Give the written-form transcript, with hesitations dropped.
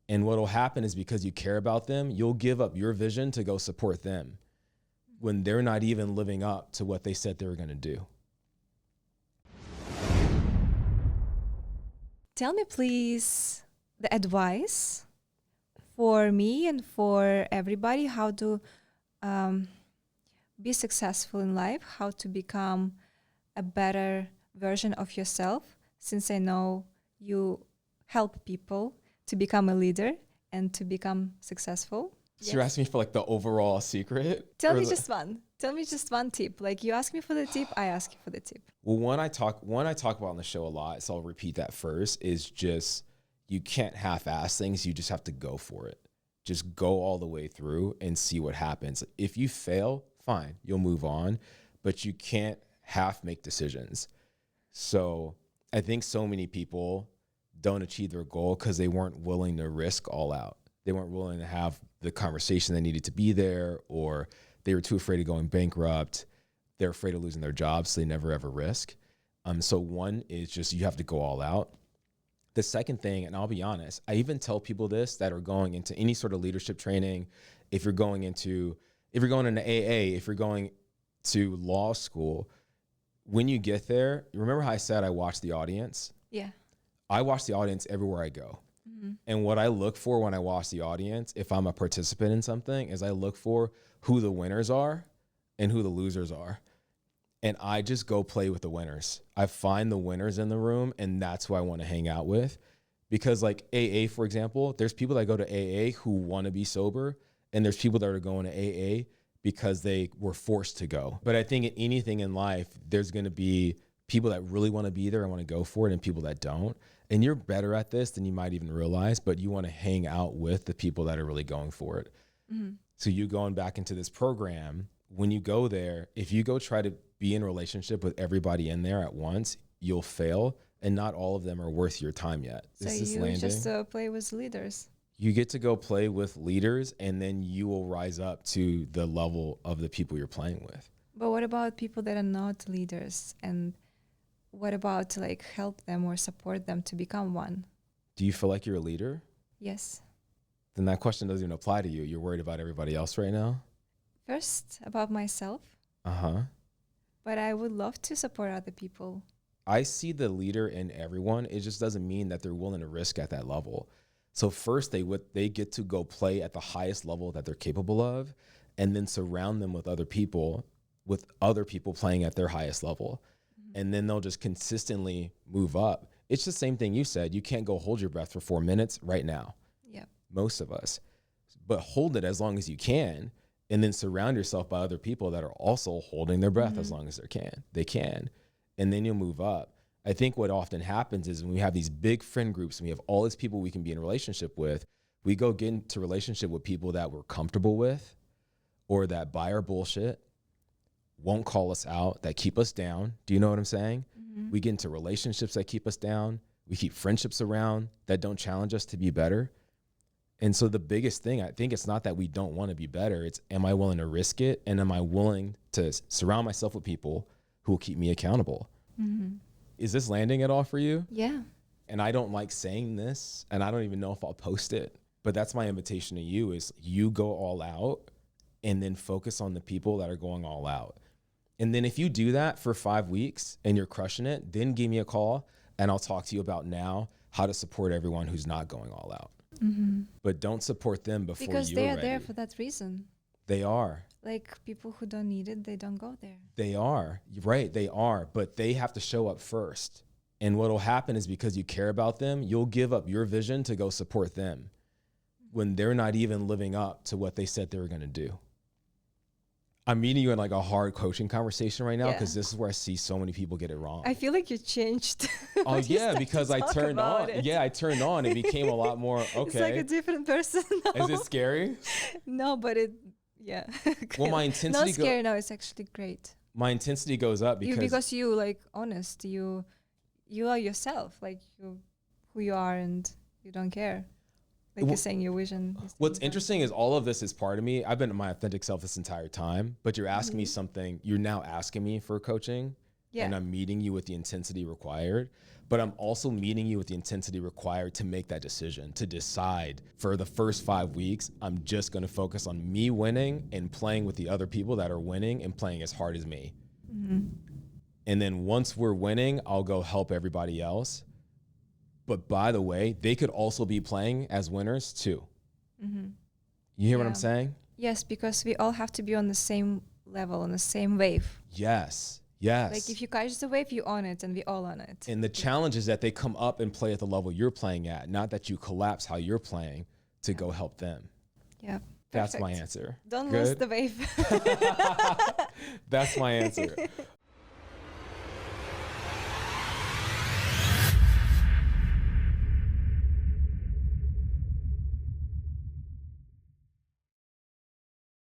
And what'll happen is because you care about them, you'll give up your vision to go support them when they're not even living up to what they said they were going to do. Tell me, please, the advice for me and for everybody, how to be successful in life, how to become a better version of yourself, since I know you help people to become a leader and to become successful. So you're asking me for like the overall secret? Tell me just one. Tell me just one tip. Like you ask me for the tip, I ask you for the tip. Well, one I talk about on the show a lot, so I'll repeat that first, is just you can't half-ass things. You just have to go for it. Just go all the way through and see what happens. If you fail, fine, you'll move on, but you can't half make decisions. So I think so many people don't achieve their goal because they weren't willing to risk all out. They weren't willing to have the conversation that needed to be there, or they were too afraid of going bankrupt. They're afraid of losing their jobs, so they never ever risk. So one is just you have to go all out. The second thing, and I'll be honest, I even tell people this that are going into any sort of leadership training, if you're going into AA, if you're going to law school, when you get there, remember how I said I watch the audience? Yeah. I watch the audience everywhere I go. Mm-hmm. And what I look for when I watch the audience, if I'm a participant in something, is I look for who the winners are and who the losers are. And I just go play with the winners. I find the winners in the room, and that's who I want to hang out with. Because like AA, for example, there's people that go to AA who want to be sober, and there's people that are going to AA because they were forced to go. But I think in anything in life, there's going to be people that really want to be there and want to go for it, and people that don't. And you're better at this than you might even realize, but you want to hang out with the people that are really going for it. Mm-hmm. So you going back into this program, when you go there, if you go try to be in a relationship with everybody in there at once, you'll fail, and not all of them are worth your time yet. So you just play with leaders. You get to go play with leaders, and then you will rise up to the level of the people you're playing with. But what about people that are not leaders? And what about to like help them or support them to become one? Do you feel like you're a leader? Yes. Then that question doesn't even apply to you. You're worried about everybody else right now? First, about myself. Uh-huh. But I would love to support other people. I see the leader in everyone. It just doesn't mean that they're willing to risk at that level. So first they get to go play at the highest level that they're capable of, and then surround them with other people playing at their highest level. Mm-hmm. And then they'll just consistently move up. It's the same thing you said. You can't go hold your breath for 4 minutes right now. Yeah. Most of us. But hold it as long as you can, and then surround yourself by other people that are also holding their breath as long as they can. And then you'll move up. I think what often happens is when we have these big friend groups and we have all these people we can be in a relationship with, we go get into relationship with people that we're comfortable with, or that buy our bullshit, won't call us out, that keep us down. Do you know what I'm saying? Mm-hmm. We get into relationships that keep us down. We keep friendships around that don't challenge us to be better. And so the biggest thing, I think it's not that we don't want to be better. It's, am I willing to risk it? And am I willing to surround myself with people who will keep me accountable? Mm-hmm. Is this landing at all for you? Yeah. And I don't like saying this, and I don't even know if I'll post it, but that's my invitation to you, is you go all out and then focus on the people that are going all out. And then if you do that for 5 weeks and you're crushing it, then give me a call and I'll talk to you about now how to support everyone who's not going all out. Mm-hmm. But don't support them before you're ready. Because they are there for that reason. They are. Like people who don't need it, they don't go there. They are. Right, they are. But they have to show up first. And what will happen is because you care about them, you'll give up your vision to go support them when they're not even living up to what they said they were going to do. I'm meeting you in like a hard coaching conversation right now because this is where I see so many people get it wrong. I feel like you changed. Oh yeah, because I turned on. Yeah, I turned on. It became a lot more okay. It's like a different person now. Is it scary? No, but yeah. Well, my intensity. Not scary. No, it's actually great. My intensity goes up because you like honest. You are yourself, like who you are, and you don't care. Like you're saying your vision. What's interesting is all of this is part of me. I've been my authentic self this entire time, but you're asking me something. You're now asking me for coaching. Yeah. and I'm meeting you with the intensity required, but I'm also meeting you with the intensity required to make that decision, to decide for the first 5 weeks, I'm just going to focus on me winning and playing with the other people that are winning and playing as hard as me. And then once we're winning, I'll go help everybody else. But by the way, they could also be playing as winners too. You hear what I'm saying? Yes, because we all have to be on the same level, on the same wave. Yes. Like if you catch the wave, you own it, and we all own it. And the challenge is that they come up and play at the level you're playing at, not that you collapse how you're playing to go help them. Yeah. That's my answer. Don't lose the wave. That's my answer.